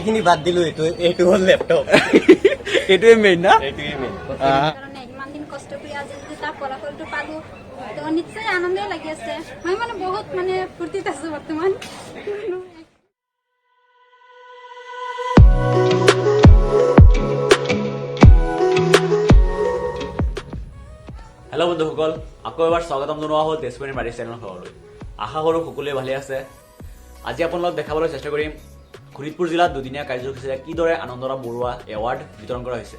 বাকিখিনি বাদ দিলো এইটো হল ল্যাপটপ এইটোৱে মেইন না এইটোৱে মেইন কাৰণে ইমান দিন কষ্ট কৰি আজি যদি তাৰ ফলাফলটো পালো তো নিশ্চয় আনন্দই লাগি আছে মই মানে বহুত মানে ফূৰ্তিত আছো বৰ্তমান হেল্ল' বন্ধুসকল আকৌ এবাৰ স্বাগতম জনোৱা হ'ল তেজপুৰী মাৰি চেনেলৰ খবৰলৈ আশা কৰোঁ সকলোৱে ভালে আছে আজি আপোনালোকক দেখাবলৈ চেষ্টা কৰিম শোণিতপুৰ জিলাত দুদিনীয়া কাৰ্যসূচীৰে কিদৰে আনন্দৰাম বৰুৱা এৱাৰ্ড বিতৰণ কৰা হৈছে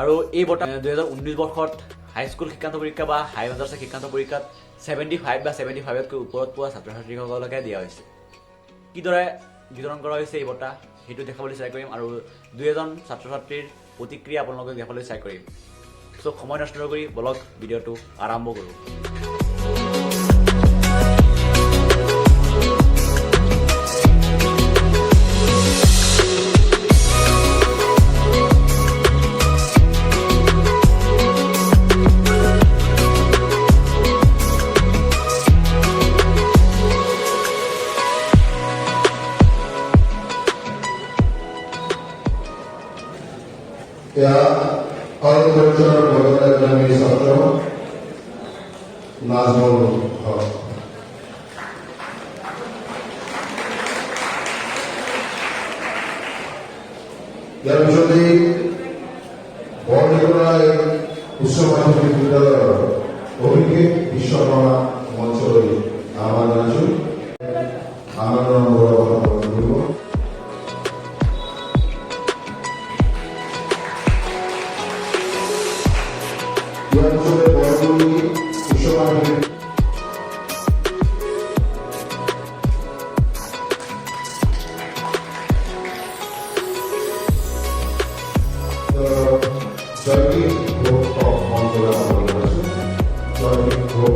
আৰু এই বঁটা 2019 বৰ্ষত হাইস্কুল শিক্ষান্ত পৰীক্ষা বা হাই মাদ্ৰাছা শিক্ষান্ত পৰীক্ষাত 75 বা 75তকৈ ওপৰত পোৱা ছাত্ৰ ছাত্ৰীসকলকে দিয়া হৈছে কিদৰে বিতৰণ কৰা হৈছে এই বঁটা সেইটো দেখাবলৈ চেষ্টা কৰিম আৰু দুই এজন ছাত্ৰ ছাত্ৰীৰ প্ৰতিক্ৰিয়া আপোনালোকক দেখাবলৈ চেষ্টা কৰিম সো সময় নষ্ট কৰি বলক ভিডিঅ'টো আৰম্ভ কৰোঁ और परिचालन भगवान छात्र नाजमुल हक ইয়াৰ পিছতেই বৰদেউৰা উচ্চ মাধ্যমিক বিদ্যালয়ৰ অভিষেক বিশ্বকৰ্মা মঞ্চলৈ আহ্বান জনাইছোঁ আনন্দৰাম বৰুৱা কৰিব ইয়াৰ পিছতে বৰগুৰি উচ্চ মাধ্যমিক জয়দীপ ঘোষ মঞ্চলৈ আহ্বান জনাইছোঁ জয়দীপ ঘোষ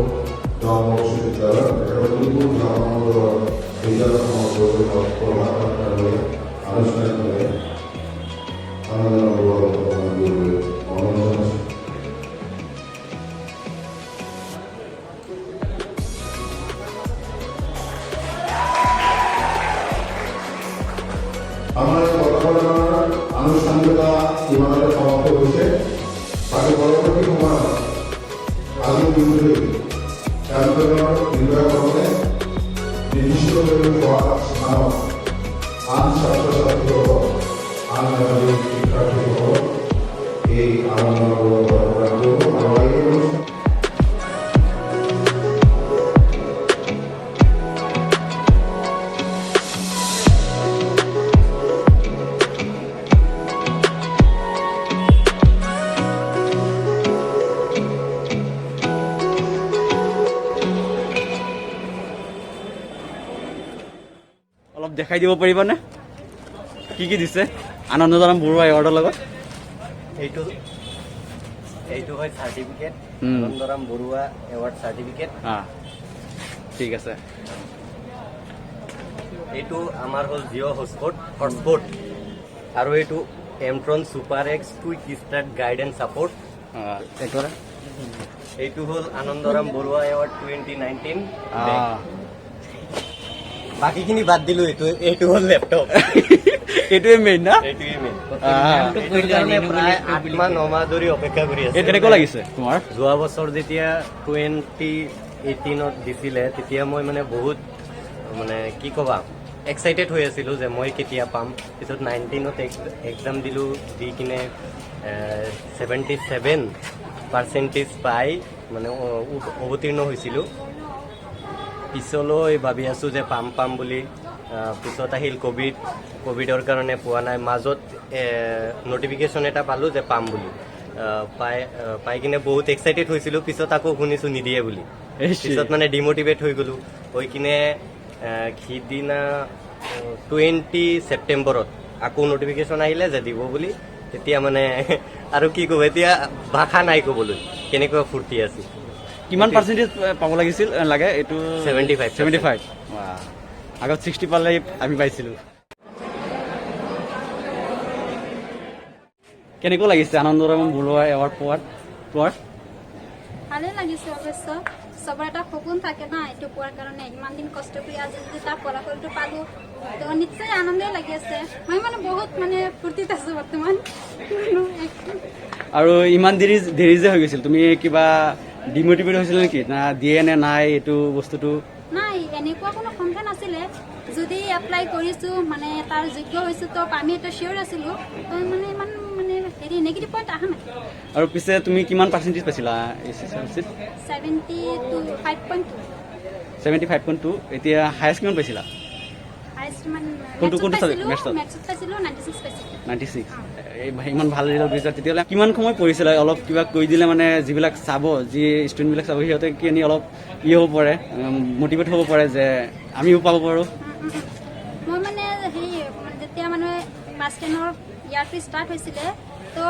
গাঁও বিদ্যালয় লখিমপুৰ গাঁৱৰ বিদ্যালয়সমূহ প্ৰভাৱলৈ আনুষ্ঠানিকভাৱে আনন্দৰাম বৰুৱা কৰিবলৈ অনুৰোধ জনাইছোঁ আমাৰ বৰ্তমানৰ আনুষ্ঠানিকতা ইমানতে সমাপ্ত হৈছে বাকী পৰৱৰ্তী সময়ত আজিৰ দিনটোলৈ তেওঁলোকৰ বিধায়কসকলে নিৰ্দিষ্ট কৰি হোৱা স্থানত আন ছাত্ৰ ছাত্ৰীসকলক আন মেধাৱী শিক্ষাৰ্থীসকলক এই আনন্দৰ প্ৰদান কৰিব আৰু এই অলপ দেখাই দিব পাৰিবানে কি দিছে আনন্দৰাম বৰুৱা এৱাৰ্ডৰ লগত এইটো হয় certificate Anandaram Barua award certificate ঠিক আছে এইটো আমাৰ হ'ল জিঅ' হটস্পট আৰু এইটো Amtron super X quick start guide and support এইটো হ'ল আনন্দৰাম বৰুৱা এৱাৰ্ড 2019 বাকিখিনি বাদ দিলো এইটো হল ল্যাপটপ এইটোৱে মেইন না এইটোৱে মেইন প্ৰায় 8 মাহ 9 মাহ ধৰি অপেক্ষা কৰি আছে কেনেকুৱা লাগিছে তোমাৰ যোৱা বছৰ যেতিয়া 2018ত দিছিলে তেতিয়া মই মানে বহুত মানে কি ক'বা এক্সাইটেড হৈ আছিলো যে মই কেতিয়া পাম পিছত 19ত এক্সাম দিলো দি কিনে 77% পাই মানে অৱতীৰ্ণ হৈছিলো পিছলৈ ভাবি আছো যে পাম বুলি পিছত আহিল কোভিডৰ কাৰণে পোৱা নাই মাজত নটিফিকেশ্যন এটা পালো যে পাম বুলি পাই কিনে বহুত এক্সাইটেড হৈছিলো পিছত আকৌ শুনিছো নিদিয়ে বুলি পিছত মানে ডিমোটিভেট হৈ গলো হৈ কিনে সিদিনা 20 ছেপ্টেম্বৰত আকৌ নটিফিকেশ্যন আহিলে যে দিব বুলি তেতিয়া মানে আৰু কি ক'ব এতিয়া ভাষা নাই ক'বলৈ কেনেকুৱা ফূৰ্তি আছিল কিমান পাৰ্চেন্টেজ পাব লাগিছিল লাগে এইটো 75 আগত 60 পালে আমি পাইছিলো কেনেকুৱা লাগিছে আনন্দৰাম বৰুৱা এৱাৰ্ড পোৱাৰ ভালে লাগিছে অৱশ্য চবৰ এটা সপোন থাকে না এইটো পোৱাৰ কাৰণে ইমান দিন কষ্ট কৰি আজি যদি তাৰ ফলাফলটো পালো তো নিশ্চয় আনন্দই লাগি আছে মই মানে বহুত মানে ফূৰ্তিত আছো বৰ্তমান আৰু ইমান দেৰি যে হৈ গৈছিল তুমি কিবা ডিমোটিভেট হৈছিল নেকি না দিয়ে নে নাই এইটো বস্তুটো নাই এনেকুৱা কোনো সংখ্যা নাছিলে যদি এপ্লাই কৰিছো মানে তাৰ যোগ্য হৈছো তো আমি এটা চিয়ৰ আছিলো তো মানে ইমান মানে হেৰি নেগেটিভ পইণ্ট অহা নাই আৰু পিছে তুমি কিমান পাৰ্চেণ্টেজ পাইছিলা এছএছএলচিত 75.2 এতিয়া হায়েষ্ট কিমান পাইছিলা কোনটো চাবজেক্ট মেথছত পাইছিলো 96 পাইছিলো 96 ইমান ভাল ৰিজাল্ট কৰিছা তেতিয়াহ'লে কিমান সময় পৰিছিলে অলপ কিবা কৈ দিলে মানে যিবিলাক চাব যি ষ্টুডেণ্টবিলাক চাব সিহঁতে কি অলপ হ'ব পাৰে মটিভেট হ'ব পাৰে যে আমিও পাব পাৰোঁ মই মানে হেৰি যেতিয়া মানে ক্লাছ 10ৰ ইয়াৰটো ষ্টাৰ্ট হৈছিলে তো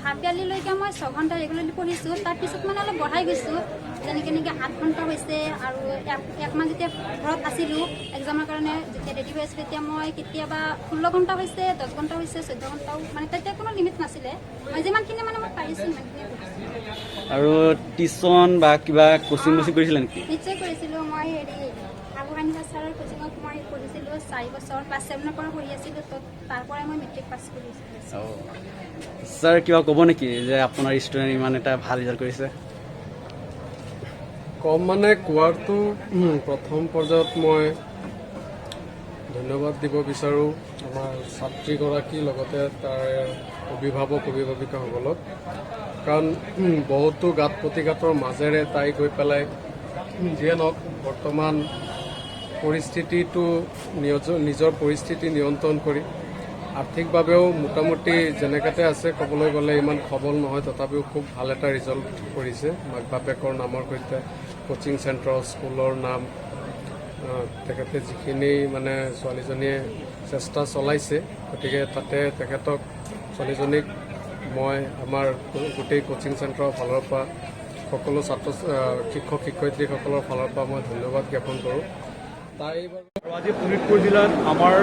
হাফ ইয়াৰলিলৈকে মই 6 ঘণ্টা ৰেগুলাৰলি পঢ়িছোঁ তাৰপিছত মানে অলপ বঢ়াই গৈছোঁ যেনেকৈ 8 ঘণ্টা হৈছে আৰু এক মাহ যেতিয়া ঘৰত আছিলোঁ এক্সামৰ কাৰণে যেতিয়া ৰেডি হৈ আছিলোঁ তেতিয়া মই কেতিয়াবা 16 ঘণ্টা হৈছে 10 ঘণ্টা হৈছে 14 ঘণ্টাও মানে তেতিয়া কোনো লিমিট নাছিলে মই যিমানখিনি মানে মই পাৰিছোঁ সিমানখিনি আৰু টিউশ্যন বা কিবা কোচিং কৰিছিলে নেকি নিশ্চয় কৰিছিলোঁ মই হেৰি আবুহানিফা ছাৰৰ কোচিঙত মই পঢ়িছিলোঁ 4 বছৰ ক্লাছ 7ৰ পৰা পঢ়ি আছিলোঁ তো তাৰ পৰাই মই মেট্ৰিক পাছ কৰিছিলোঁ ছাৰ কিবা ক'ব নেকি যে আপোনাৰ ষ্টুডেণ্ট ইমান এটা ভাল ৰিজাল্ট কৰিছে কম মানে কোৱাটো প্ৰথম পৰ্যায়ত মই ধন্যবাদ দিব বিচাৰোঁ আমাৰ ছাত্ৰীগৰাকীৰ লগতে তাৰ অভিভাৱিকাসকলক কাৰণ বহুতো গাঁত প্ৰতিঘাতৰ মাজেৰে তাই গৈ পেলাই যিয়ে নহওক বৰ্তমান পৰিস্থিতিটো নিজৰ পৰিস্থিতি নিয়ন্ত্ৰণ কৰি আৰ্থিকভাৱেও মোটামুটি যেনেকাতে আছে ক'বলৈ গ'লে ইমান সবল নহয় তথাপিও খুব ভাল এটা ৰিজাল্ট কৰিছে মাক বাপেকৰ নামৰ সৈতে কোচিং চেণ্টাৰ স্কুলৰ নাম তেখেতে যিখিনি মানে ছোৱালীজনীয়ে চেষ্টা চলাইছে গতিকে তাতে তেখেতক ছোৱালীজনীক মই আমাৰ গোটেই কোচিং চেণ্টাৰৰ ফালৰ পৰা সকলো শিক্ষক শিক্ষয়িত্ৰীসকলৰ ফালৰ পৰা মই ধন্যবাদ জ্ঞাপন কৰোঁ তাই আজি শোণিতপুৰ জিলাত আমাৰ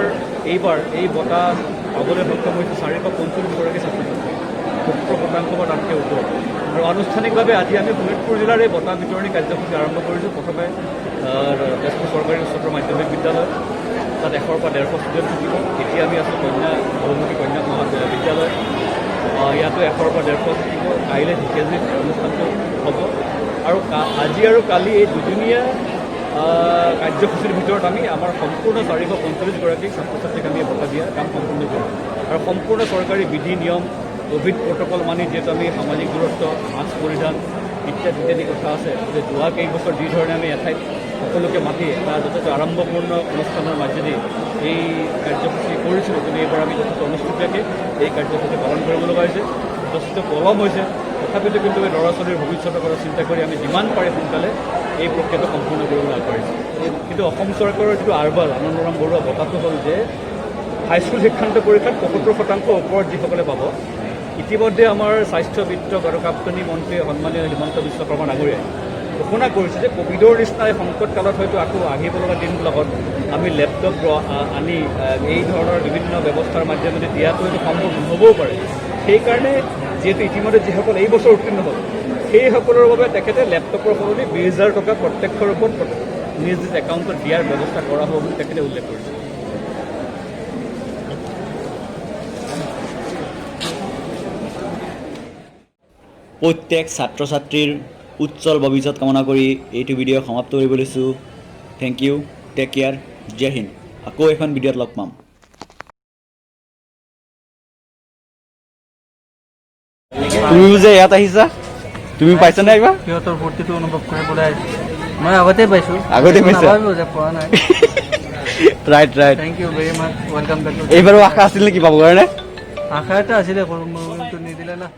এইবাৰ এই বঁটা পাবলৈ সক্ষম হৈছে 445গৰাকী ছাত্ৰ ছাত্ৰী 70% বা তাতকৈ ওপৰত আৰু আনুষ্ঠানিকভাৱে আজি আমি শোণিতপুৰ জিলাৰ এই বঁটা বিতৰণী কাৰ্যসূচী আৰম্ভ কৰিছোঁ প্ৰথমে তেজপুৰ চৰকাৰী উচ্চতৰ মাধ্যমিক বিদ্যালয় তাত 100 পৰা 150 ষ্টুডেণ্ট থাকিব এতিয়া আমি আছোঁ বহুমুখী কন্যা বিদ্যালয় ইয়াতো 100 পৰা 150 থাকিব কাইলৈ ঢেকীয়াজুৰিত অনুষ্ঠানটো হ'ব আৰু আজি আৰু কালি এই দুদিনীয়া কাৰ্যসূচীৰ ভিতৰত আমি আমাৰ সম্পূৰ্ণ 445গৰাকী ছাত্ৰ ছাত্ৰীক আমি বঁটা দিয়া কাম সম্পূৰ্ণ কৰিম আৰু সম্পূৰ্ণ চৰকাৰী বিধি নিয়ম কোভিড প্ৰট'কল মানি যিহেতু আমি সামাজিক দূৰত্ব মাস্ক পৰিধান ইত্যাদি কথা আছে যে যোৱা কেইবছৰ যিধৰণে আমি এঠাইত সকলোকে মাতি এটা যথেষ্ট আৰম্ভপূৰ্ণ অনুষ্ঠানৰ মাজেদি এই কাৰ্যসূচী কৰিছিলোঁ কিন্তু এইবাৰ আমি যথেষ্ট অনুষ্ঠিতকৈ এই কাৰ্যসূচী পালন কৰিব লগা হৈছে যথেষ্ট পলম হৈছে তথাপিতো কিন্তু এই ল'ৰা ছোৱালীৰ ভৱিষ্যতৰ কথা চিন্তা কৰি আমি যিমান পাৰে সোনকালে এই প্ৰক্ৰিয়াটো সম্পূৰ্ণ কৰিবলৈ আগবাঢ়িছোঁ কিন্তু অসম চৰকাৰৰ যিটো আৰবাল আনন্দৰাম বৰুৱা বঁটাটো হ'ল যে হাইস্কুল শিক্ষান্ত পৰীক্ষাত 75% ওপৰত যিসকলে পাব ইতিমধ্যে আমাৰ স্বাস্থ্য বিত্ত গণকাপ্তনী মন্ত্ৰী সন্মানীয় হিমন্ত বিশ্ব শৰ্মা ডাঙৰীয়াই ঘোষণা কৰিছে যে কোভিডৰ নিচিনা এই সংকট কালত হয়তো আকৌ আহিব লগা দিনবিলাকত আমি লেপটপ আনি এই ধৰণৰ বিভিন্ন ব্যৱস্থাৰ মাধ্যমেৰে দিয়াটো হয়তো সম্ভৱ নহ'বও পাৰে সেইকাৰণে যিহেতু ইতিমধ্যে যিসকল এই বছৰ উত্তীৰ্ণ হ'ল সেইসকলৰ বাবে তেখেতে লেপটপৰ সলনি 20,000 টকা প্ৰত্যক্ষ ৰূপত নিজ নিজ একাউণ্টত দিয়াৰ ব্যৱস্থা কৰা হ'ব বুলি তেখেতে উল্লেখ কৰিছে প্ৰত্যেক ছাত্ৰ ছাত্ৰীৰ উজ্জ্বল ভৱিষ্যত কামনা কৰি এইটো ভিডিঅ' সমাপ্ত কৰিব লৈছোঁ থেংক ইউ টেক কেয়াৰ জয় হিন্দ আকৌ এখন ভিডিঅ'ত লগ পাম তুমিও যে ইয়াত আহিছা তুমি পাইছানে এইবাৰ সিহঁতৰ ফূৰ্তিটো অনুভৱ কৰিবলৈ আহিছোঁ মই আগতে পাইছোঁ যে পোৱা নাই right thank you very much welcome back এইবাৰো আশা আছিল নেকি পাবৰ কাৰণে আশা এটা আছিলে কিন্তু নিদিলে না